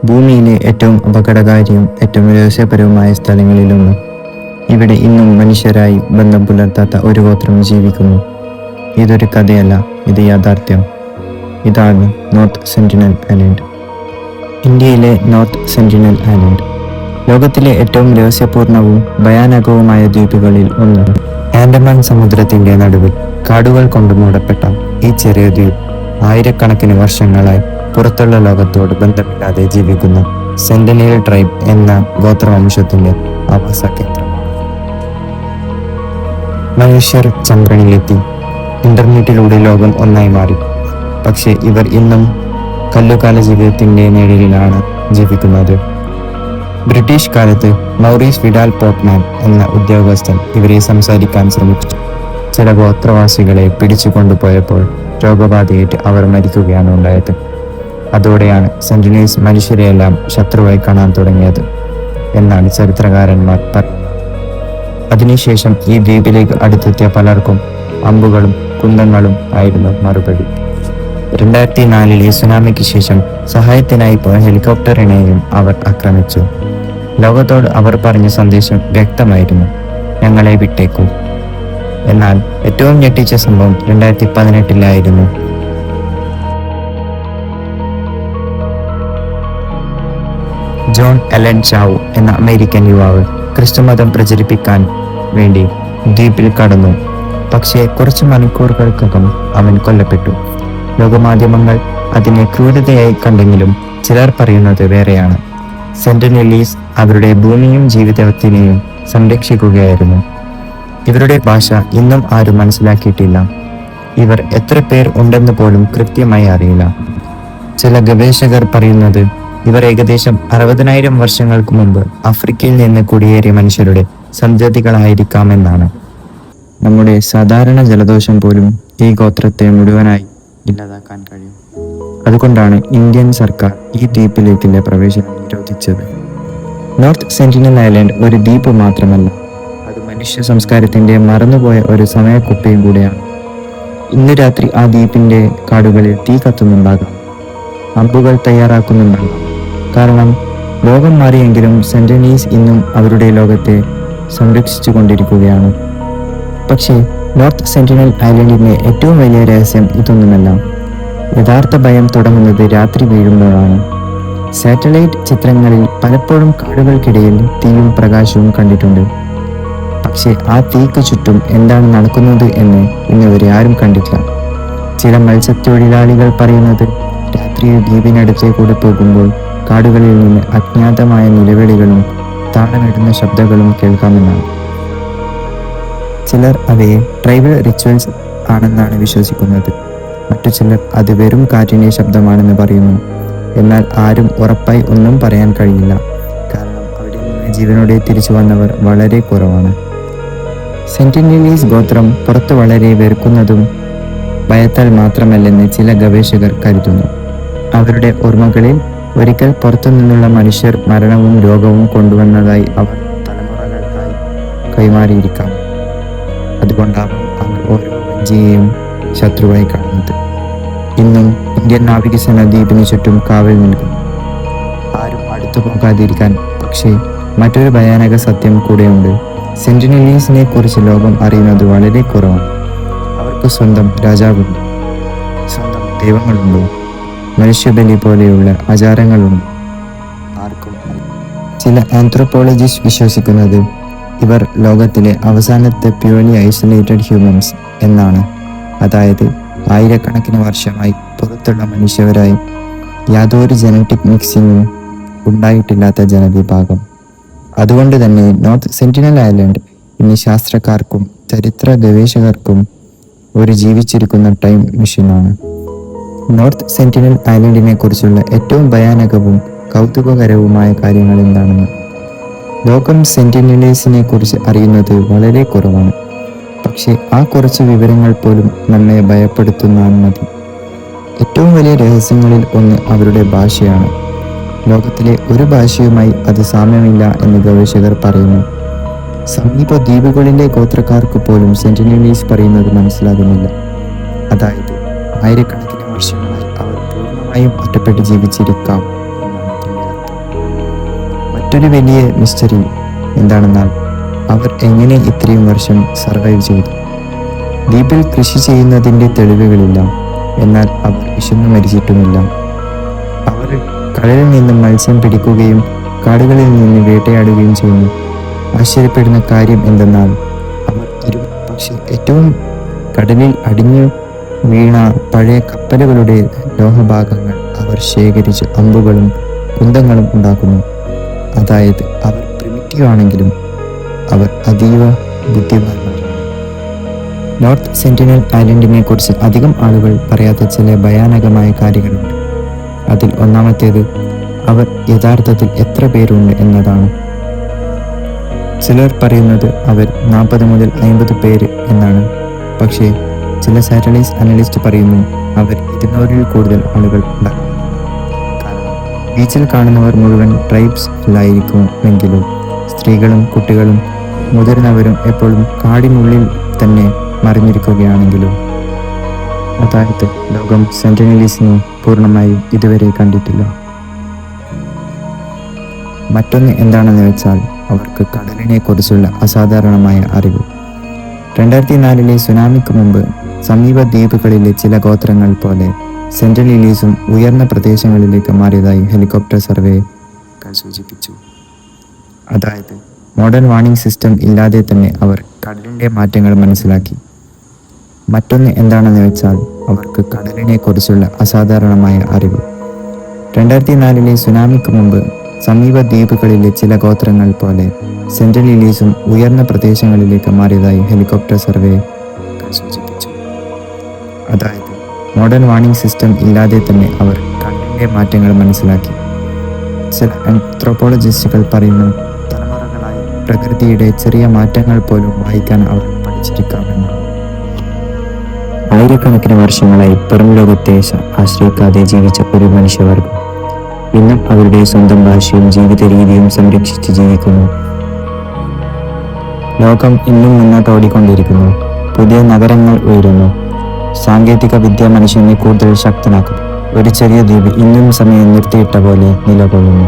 ഭൂമിയിലെ ഏറ്റവും അപകടകാരിയും ഏറ്റവും രഹസ്യപരവുമായ സ്ഥലങ്ങളിലൊന്ന്. ഇവിടെ ഇന്നും മനുഷ്യരായി ബന്ധം പുലർത്താത്ത ഒരു ഗോത്രം ജീവിക്കുന്നു. ഇതൊരു കഥയല്ല, ഇത് യാഥാർത്ഥ്യം. ഇതാണ് നോർത്ത് സെന്റിനൽ ഐലൻഡ്. ഇന്ത്യയിലെ നോർത്ത് സെന്റിനൽ ഐലൻഡ് ലോകത്തിലെ ഏറ്റവും രഹസ്യപൂർണവും ഭയാനകവുമായ ദ്വീപുകളിൽ ഒന്ന്. ആൻഡമാൻ സമുദ്രത്തിന്റെ നടുവിൽ കാടുകൾ കൊണ്ട് മൂടപ്പെട്ട ഈ ചെറിയ ദ്വീപ് ആയിരക്കണക്കിന് വർഷങ്ങളായി പുറത്തുള്ള ലോകത്തോട് ബന്ധമില്ലാതെ ജീവിക്കുന്ന സെന്റിനൽ ട്രൈബ് എന്ന ഗോത്രവംശത്തിന്റെ ആവാസ കേന്ദ്രമാണ്. മനുഷ്യർ ചന്ദ്രനിലെത്തി, ഇന്റർനെറ്റിലൂടെ ലോകം ഒന്നായി മാറി. പക്ഷേ ഇവർ ഇന്നും കല്ലുകാല ജീവിതത്തിന്റെ നിഴലിലാണ് ജീവിക്കുന്നത്. ബ്രിട്ടീഷ് കാലത്ത് മൗറീസ് വിഡാൽ പോർട്ട്മാൻ എന്ന ഉദ്യോഗസ്ഥൻ ഇവരെ സംസാരിക്കാൻ ശ്രമിച്ചു. ചില ഗോത്രവാസികളെ പിടിച്ചു കൊണ്ടുപോയപ്പോൾ രോഗബാധയേറ്റ് അവർ മരിക്കുകയാണ് ഉണ്ടായത്. അതോടെയാണ് സെന്റിനീസ് മനുഷ്യരെയെല്ലാം ശത്രുവായി കാണാൻ തുടങ്ങിയത് എന്നാണ് ചരിത്രകാരന്മാർ പറയുന്നത്. അതിനുശേഷം ഈ ദ്വീപിലേക്ക് അടുത്തെത്തിയ പലർക്കും അമ്പുകളും കുന്തങ്ങളും ആയിരുന്നു മറുപടി. 2004 സുനാമിക്ക് ശേഷം സഹായത്തിനായി പോയ ഹെലികോപ്റ്ററിനെയും അവർ ആക്രമിച്ചു. ലോകത്തോട് അവർ പറഞ്ഞ സന്ദേശം വ്യക്തമായിരുന്നു: ഞങ്ങളെ വിട്ടേക്കൂ. എന്നാൽ ഏറ്റവും ഞെട്ടിച്ച സംഭവം 2018 ജോൺ എലൻ ചാവു എന്ന അമേരിക്കൻ യുവാവ് ക്രിസ്തുമതം പ്രചരിപ്പിക്കാൻ വേണ്ടി ദ്വീപിൽ കടന്നു. പക്ഷേ കുറച്ച് മണിക്കൂറുകൾക്കകം അവൻ കൊല്ലപ്പെട്ടു. ലോകമാധ്യമങ്ങൾ അതിനെ ക്രൂരതയായി കണ്ടെങ്കിലും ചിലർ പറയുന്നത് വേറെയാണ്. സെന്റിനലീസ് അവരുടെ ഭൂമിയും ജീവിതത്തിനെയും സംരക്ഷിക്കുകയായിരുന്നു. ഇവരുടെ ഭാഷ ഇന്നും ആരും മനസ്സിലാക്കിയിട്ടില്ല. ഇവർ എത്ര പേർ ഉണ്ടെന്ന് പോലും കൃത്യമായി അറിയില്ല. ചില ഗവേഷകർ പറയുന്നത് ഇവർ ഏകദേശം 60,000 വർഷങ്ങൾക്ക് മുമ്പ് ആഫ്രിക്കയിൽ നിന്ന് കുടിയേറിയ മനുഷ്യരുടെ സന്തതികളായിരിക്കാമെന്നാണ്. നമ്മുടെ സാധാരണ ജലദോഷം പോലും ഈ ഗോത്രത്തെ മുഴുവനായി ഇല്ലാതാക്കാൻ കഴിയും. അതുകൊണ്ടാണ് ഇന്ത്യൻ സർക്കാർ ഈ ദ്വീപിലേക്കുള്ള പ്രവേശനം നിരോധിച്ചത്. നോർത്ത് സെന്റിനൽ ഐലൻഡ് ഒരു ദ്വീപ് മാത്രമല്ല, അത് മനുഷ്യ സംസ്കാരത്തിന്റെ മറന്നുപോയ ഒരു സമയക്കുപ്പയും കൂടെയാണ്. ഇന്ന് രാത്രി ആ ദ്വീപിന്റെ കാടുകളിൽ തീ കത്തുന്നുണ്ടാകാം, അമ്പുകൾ തയ്യാറാക്കുന്നുണ്ടാകാം. കാരണം ലോകം മാറിയെങ്കിലും സെന്റിനീസ് ഇന്നും അവരുടെ ലോകത്തെ സംരക്ഷിച്ചു കൊണ്ടിരിക്കുകയാണ്. പക്ഷേ നോർത്ത് സെന്റിനൽ ഐലൻഡിന്റെ ഏറ്റവും വലിയ രഹസ്യം ഇതൊന്നുമല്ല. യഥാർത്ഥ ഭയം തുടങ്ങുന്നത് രാത്രി വീഴുമ്പോഴാണ്. സാറ്റലൈറ്റ് ചിത്രങ്ങളിൽ പലപ്പോഴും കാടുകൾക്കിടയിൽ തീയും പ്രകാശവും കണ്ടിട്ടുണ്ട്. പക്ഷേ ആ തീക്ക് ചുറ്റും എന്താണ് നടക്കുന്നത് എന്ന് ഇന്നുവരെ ആരും കണ്ടിട്ടില്ല. ചില മത്സ്യത്തൊഴിലാളികൾ പറയുന്നത് രാത്രിയിൽ ദ്വീപിനടുത്തേക്കൂടെ പോകുമ്പോൾ കാടുകളിൽ നിന്ന് അജ്ഞാതമായ നിലവിളികളും താളമിടുന്ന ശബ്ദങ്ങളും കേൾക്കാമെന്നാണ്. ചിലർ അവയെ ട്രൈബൽ റിച്വൽസ് ആണെന്നാണ് വിശ്വസിക്കുന്നത്. മറ്റു ചിലർ അത് വെറും കാറ്റിന്റെ ശബ്ദമാണെന്ന് പറയുന്നു. എന്നാൽ ആരും ഉറപ്പായി ഒന്നും പറയാൻ കഴിയില്ല, കാരണം അവിടെ നിന്ന് ജീവനോടെ തിരിച്ചു വന്നവർ വളരെ കുറവാണ്. സെന്റിനലീസ് ഗോത്രം പുറത്ത് വളരെ വെറുക്കുന്നതും ഭയത്താൽ മാത്രമല്ലെന്ന് ചില ഗവേഷകർ കരുതുന്നു. അവരുടെ ഓർമ്മകളിൽ ഒരിക്കൽ പുറത്തു നിന്നുള്ള മനുഷ്യർ മരണവും രോഗവും കൊണ്ടുവന്നതായി അവർ തലമുറകൾക്കായി കൈമാറിയിരിക്കാം. അതുകൊണ്ടാവും അവർ ഓരോ വഞ്ചിയെയും ശത്രുവായി കാണുന്നത്. ഇന്നും ഇന്ത്യൻ നാവികസേന ദ്വീപിന് ചുറ്റും കാവൽ നിൽക്കുന്നു, ആരും അടുത്തു പോകാതിരിക്കാൻ. പക്ഷേ മറ്റൊരു ഭയാനക സത്യം കൂടെയുണ്ട്. സെന്റിനലീസിനെ കുറിച്ച് ലോകം അറിയുന്നത് വളരെ കുറവാണ്. അവർക്ക് സ്വന്തം രാജാവുണ്ട്, സ്വന്തം ദൈവങ്ങളുണ്ടോ, മനുഷ്യബലി പോലെയുള്ള ആചാരങ്ങളുണ്ട്? ആർക്കും. ചില ആന്ത്രോപോളജിസ്റ്റ് വിശ്വസിക്കുന്നത് ഇവർ ലോകത്തിലെ അവസാനത്തെ പ്യൂർലി ഐസൊലേറ്റഡ് ഹ്യൂമൻസ് എന്നാണ്. അതായത് ആയിരക്കണക്കിന് വർഷമായി പുറത്തുള്ള മനുഷ്യരായി യാതൊരു ജനറ്റിക് മിക്സിങ്ങും ഉണ്ടായിട്ടില്ലാത്ത ജനവിഭാഗം. അതുകൊണ്ട് തന്നെ നോർത്ത് സെന്റിനൽ ഐലൻഡ് ഇന്ന് ശാസ്ത്രക്കാർക്കും ചരിത്ര ഗവേഷകർക്കും ഒരു ജീവിച്ചിരിക്കുന്ന ടൈം മെഷീനാണ്. നോർത്ത് സെന്റിനൽ ഐലൻഡിനെ കുറിച്ചുള്ള ഏറ്റവും ഭയാനകവും കൗതുകകരവുമായ കാര്യങ്ങൾ എന്താണെന്ന് ലോകം സെന്റിനലീസിനെ കുറിച്ച് അറിയുന്നത് വളരെ കുറവാണ്. പക്ഷേ ആ കുറച്ച് വിവരങ്ങൾ പോലും നമ്മെ ഭയപ്പെടുത്തുന്നാൽ മതി. ഏറ്റവും വലിയ രഹസ്യങ്ങളിൽ ഒന്ന് അവരുടെ ഭാഷയാണ്. ലോകത്തിലെ ഒരു ഭാഷയുമായി അത് സാമ്യമില്ല എന്ന് ഗവേഷകർ പറയുന്നു. സമീപ ദ്വീപുകളിലെ ഗോത്രക്കാർക്ക് പോലും സെന്റിനലീസ് പറയുന്നത് മനസ്സിലാകുന്നില്ല. അതായത് ആയിരക്കണക്കിന് വർഷങ്ങളായി അവർ പൂർണ്ണമായും ഒറ്റപ്പെട്ട് ജീവിച്ചിരിക്കാം എന്നാണ് ഇതിൻ്റെ അർത്ഥം. മറ്റൊരു വലിയ മിസ്റ്ററി എന്താണെന്നാൽ അവർ എങ്ങനെ ഇത്രയും വർഷം സർവൈവ് ചെയ്തു. ദ്വീപിൽ കൃഷി ചെയ്യുന്നതിൻ്റെ തെളിവുകളില്ല, എന്നാൽ അവർ വിശന്നു മരിച്ചിട്ടുമില്ല. അവർ കടലിൽ നിന്നും മത്സ്യം പിടിക്കുകയും കാടുകളിൽ നിന്ന് വേട്ടയാടുകയും ചെയ്യുന്നു. ആശ്ചര്യപ്പെടുന്ന കാര്യം എന്തെന്നാൽ പക്ഷേ ഏറ്റവും കടലിൽ അടിഞ്ഞു വീണ പഴയ കപ്പലുകളുടെ ലോഹഭാഗങ്ങൾ അവർ ശേഖരിച്ച് അമ്പുകളും കുന്തങ്ങളും ഉണ്ടാക്കുന്നു. അതായത് അവർ പ്രിമിറ്റീവ് ആണെങ്കിലും അവർ അതീവ ബുദ്ധിമാന്മാരാണ്. നോർത്ത് സെന്റിനൽ ഐലൻഡിനെ കുറിച്ച് അധികം ആളുകൾ പറയാത്ത ചില ഭയാനകമായ കാര്യങ്ങളുണ്ട്. അതിൽ ഒന്നാമത്തേത് അവർ യഥാർത്ഥത്തിൽ എത്ര പേരുണ്ട് എന്നതാണ്. ചിലർ പറയുന്നത് അവർ 40 മുതൽ 50 പേര് എന്നാണ്. പക്ഷേ ചില സാറ്റലൈറ്റ് അനലിസ്റ്റ് പറയുന്നു അവർ 200-ൽ കൂടുതൽ ആളുകൾ ഉണ്ടാകും. കാരണം ബീച്ചിൽ കാണുന്നവർ മുഴുവൻ ട്രൈബ്സ് അല്ലായിരിക്കുമെങ്കിലും സ്ത്രീകളും കുട്ടികളും മുതിർന്നവരും എപ്പോഴും കാടിനുള്ളിൽ തന്നെ മറിഞ്ഞിരിക്കുകയാണെങ്കിലും. അതായത് ലോകം സെന്റിനലീസിനെ പൂർണ്ണമായും ഇതുവരെ കണ്ടിട്ടില്ല. മറ്റൊന്ന് എന്താണെന്ന് വെച്ചാൽ അവർക്ക് കടലിനെ കുറിച്ചുള്ള അസാധാരണമായ അറിവ്. 2004-ലെ സുനാമിക്ക് മുമ്പ് സമീപ ദ്വീപുകളിലെ ചില ഗോത്രങ്ങൾ പോലെ സെന്റിനലീസും ഉയർന്ന പ്രദേശങ്ങളിലേക്ക് മാറിയതായി ഹെലികോപ്റ്റർ സർവേകൾ സൂചിപ്പിച്ചു. അതായത് മോഡേൺ വാർണിംഗ് സിസ്റ്റം ഇല്ലാതെ തന്നെ അവർ കടലിൻ്റെ മാറ്റങ്ങൾ മനസ്സിലാക്കി. മറ്റൊന്ന് എന്താണെന്ന് വെച്ചാൽ അവർക്ക് കടലിനെ കുറിച്ചുള്ള അസാധാരണമായ അറിവ്. 2004-ലെ സുനാമിക്ക് മുമ്പ് സമീപ ദ്വീപുകളിലെ ചില ഗോത്രങ്ങൾ പോലെ സെന്റിനലീസും ഉയർന്ന പ്രദേശങ്ങളിലേക്ക് മാറിയതായി ഹെലികോപ്റ്റർ സർവേകൾ സൂചിപ്പിച്ചു. അതായത് മോഡേൺ വാർണിംഗ് സിസ്റ്റം ഇല്ലാതെ തന്നെ അവർ കടലിൻ്റെ മാറ്റങ്ങൾ മനസ്സിലാക്കി. ചില ആന്ത്രോപോളജിസ്റ്റുകൾ പറയുന്നു തലമുറകളായി പ്രകൃതിയുടെ ചെറിയ മാറ്റങ്ങൾ പോലും വായിക്കാൻ അവർ പഠിച്ചിരിക്കാമെന്നാണ്. ആയിരക്കണക്കിന് വർഷങ്ങളായി പുറം ലോകത്തെ ആശ്രയിക്കാതെ ജീവിച്ച ഒരു മനുഷ്യവർഗം ഇന്നും അവരുടെ സ്വന്തം ഭാഷയും ജീവിത രീതിയും സംരക്ഷിച്ച് ജീവിക്കുന്നു. ലോകം ഇന്നും മുന്നോട്ട് ഓടിക്കൊണ്ടിരിക്കുന്നു. പുതിയ നഗരങ്ങൾ ഉയരുന്നു. സാങ്കേതിക വിദ്യ മനുഷ്യനെ കൂടുതൽ ശക്തനാക്കുന്നു. ഒരു ചെറിയ ദ്വീപ് ഇന്നും സമയം നിർത്തിയിട്ട പോലെ നിലകൊള്ളുന്നു.